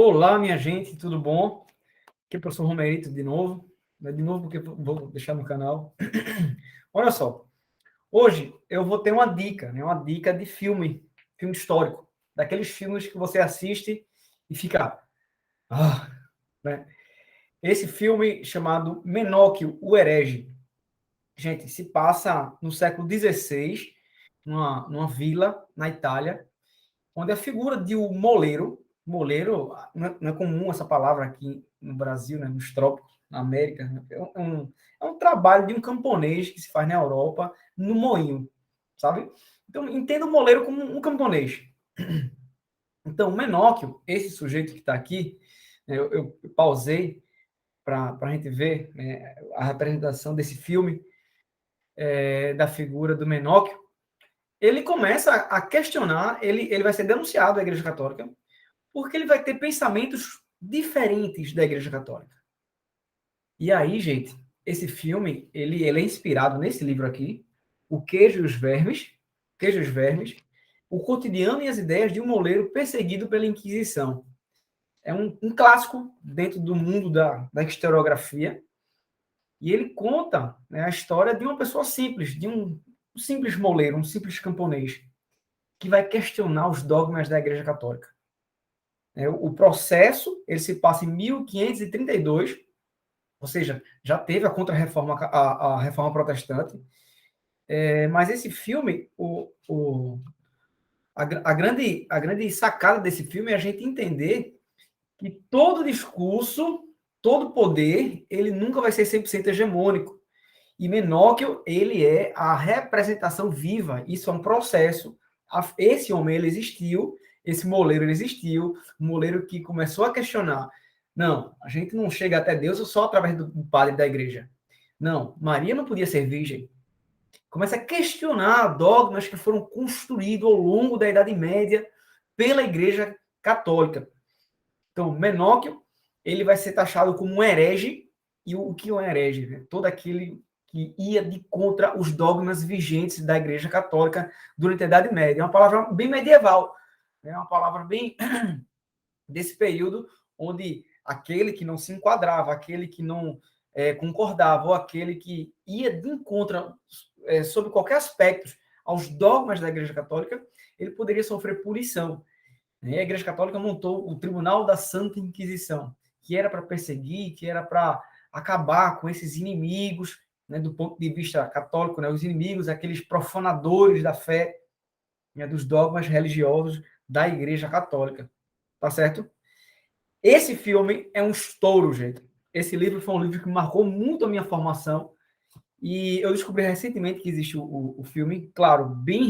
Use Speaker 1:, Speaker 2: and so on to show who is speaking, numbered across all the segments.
Speaker 1: Olá, minha gente, tudo bom? Aqui é o professor Romerito de novo. De novo, porque vou deixar no canal. Olha só, hoje eu vou ter uma dica, né? Uma dica de filme histórico. Daqueles filmes que você assiste e fica... Ah, né? Esse filme chamado Menóquio, o Herege. Gente, se passa no século XVI, numa vila na Itália, onde a figura de um moleiro não é comum essa palavra aqui no Brasil, né, nos trópicos, na América, né, é um trabalho de um camponês que se faz na Europa, no moinho, sabe? Então, entenda o moleiro como um camponês. Então, o Menóquio, esse sujeito que está aqui, né, eu pausei para a gente ver, né, a representação desse filme, da figura do Menóquio. Ele começa a questionar, ele vai ser denunciado à Igreja Católica, porque ele vai ter pensamentos diferentes da Igreja Católica. E aí, gente, esse filme, ele é inspirado nesse livro aqui, O Queijo e os Vermes, o cotidiano e as ideias de um moleiro perseguido pela Inquisição. É um clássico dentro do mundo da historiografia, e ele conta, né, a história de uma pessoa simples, de um simples moleiro, um simples camponês, que vai questionar os dogmas da Igreja Católica. O processo ele se passa em 1532, ou seja, já teve a contra-reforma, a reforma protestante, mas esse filme, a grande sacada desse filme é a gente entender que todo discurso, todo poder, ele nunca vai ser 100% hegemônico. E Menóquio, ele é a representação viva, isso é um processo. Esse homem, ele existiu, esse moleiro, ele existiu, um moleiro que começou a questionar. Não, a gente não chega até Deus só através do padre da igreja. Não, Maria não podia ser virgem. Começa a questionar dogmas que foram construídos ao longo da Idade Média pela Igreja Católica. Então, Menóquio, ele vai ser taxado como um herege, e o que é um herege? Né? Todo aquele que ia de contra os dogmas vigentes da Igreja Católica durante a Idade Média. É uma palavra bem medieval, é uma palavra bem desse período onde aquele que não se enquadrava, aquele que não concordava, ou aquele que ia de encontro, sob qualquer aspecto, aos dogmas da Igreja Católica, ele poderia sofrer punição. E a Igreja Católica montou o Tribunal da Santa Inquisição, que era para perseguir, que era para acabar com esses inimigos, né, do ponto de vista católico, né, os inimigos, aqueles profanadores da fé, né, dos dogmas religiosos da Igreja Católica. Tá certo? Esse filme é um estouro, gente. Esse livro foi um livro que marcou muito a minha formação, e eu descobri recentemente que existe o filme, claro, bem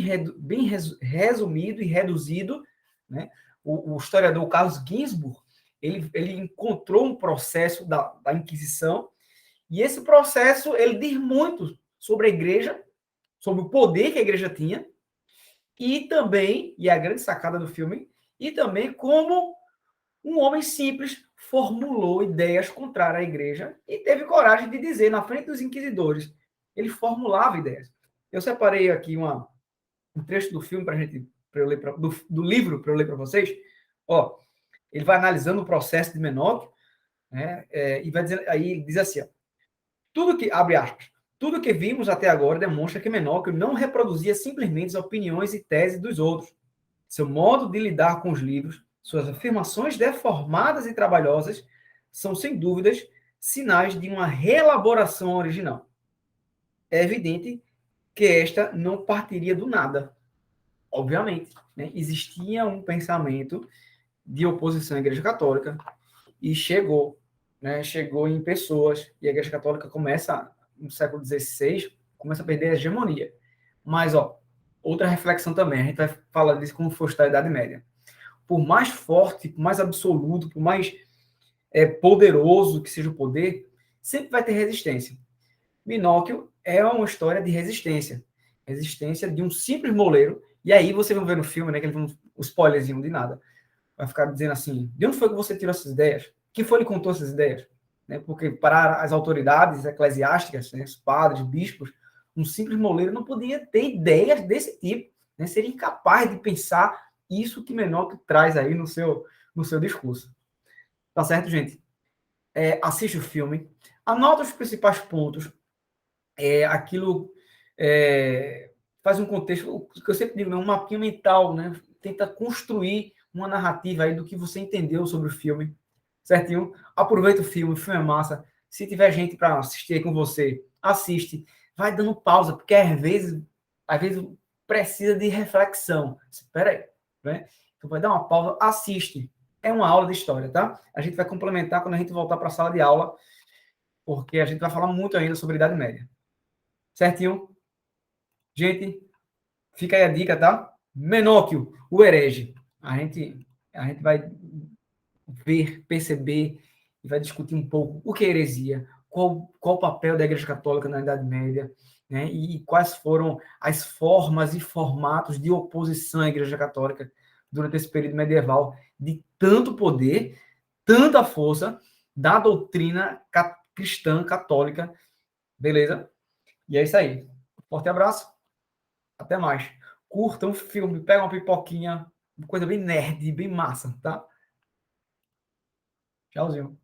Speaker 1: resumido e reduzido, né? O historiador Carlos Ginzburg, ele encontrou um processo da Inquisição, e esse processo ele diz muito sobre a igreja, sobre o poder que a igreja tinha, e também, e a grande sacada do filme, e também como um homem simples formulou ideias contrárias à igreja e teve coragem de dizer na frente dos inquisidores. Ele formulava ideias. Eu separei aqui um trecho do filme para eu ler do livro para eu ler para vocês. Ó, ele vai analisando o processo de Menóquio, né? E vai dizer, aí ele diz assim: ó, tudo que abre aspas, tudo que vimos até agora demonstra que Menóquio não reproduzia simplesmente as opiniões e teses dos outros. Seu modo de lidar com os livros, suas afirmações deformadas e trabalhosas, são, sem dúvidas, sinais de uma reelaboração original. É evidente que esta não partiria do nada. Obviamente, né? Existia um pensamento de oposição à Igreja Católica e chegou, né? Chegou em pessoas, e a Igreja Católica começa, no século XVI, começa a perder a hegemonia. Mas, ó, outra reflexão também, a gente vai falar disso como for a Idade Média. Por mais forte, por mais absoluto, por mais poderoso que seja o poder, sempre vai ter resistência. Pinóquio é uma história de resistência. Resistência de um simples moleiro. E aí você vai ver no filme, né, que ele tem um spoilerzinho de nada. Vai ficar dizendo assim, de onde foi que você tirou essas ideias? Quem foi que contou essas ideias? Né, porque para as autoridades eclesiásticas, né, os padres, bispos, um simples moleiro não podia ter ideias desse tipo. Né, seria incapaz de pensar isso que Menóquio traz aí no seu discurso. Tá certo, gente? Assiste o filme, anota os principais pontos, aquilo faz um contexto, o que eu sempre digo, né, um mapinha mental, né? Tenta construir uma narrativa aí do que você entendeu sobre o filme, certinho? Aproveita o filme é massa. Se tiver gente para assistir aí com você, assiste. Vai dando pausa, porque às vezes precisa de reflexão. Espera aí, né? Então vai dar uma pausa, assiste. É uma aula de história, tá? A gente vai complementar quando a gente voltar para a sala de aula, porque a gente vai falar muito ainda sobre a Idade Média. Certinho? Gente, fica aí a dica, tá? Menóquio, o herege. A gente vai ver, perceber e vai discutir um pouco o que é heresia, qual o papel da Igreja Católica na Idade Média, né? E quais foram as formas e formatos de oposição à Igreja Católica durante esse período medieval de tanto poder, tanta força da doutrina cristã católica, beleza? E é isso aí. Forte abraço, até mais. Curta um filme, pega uma pipoquinha, uma coisa bem nerd, bem massa, tá? Tchauzinho.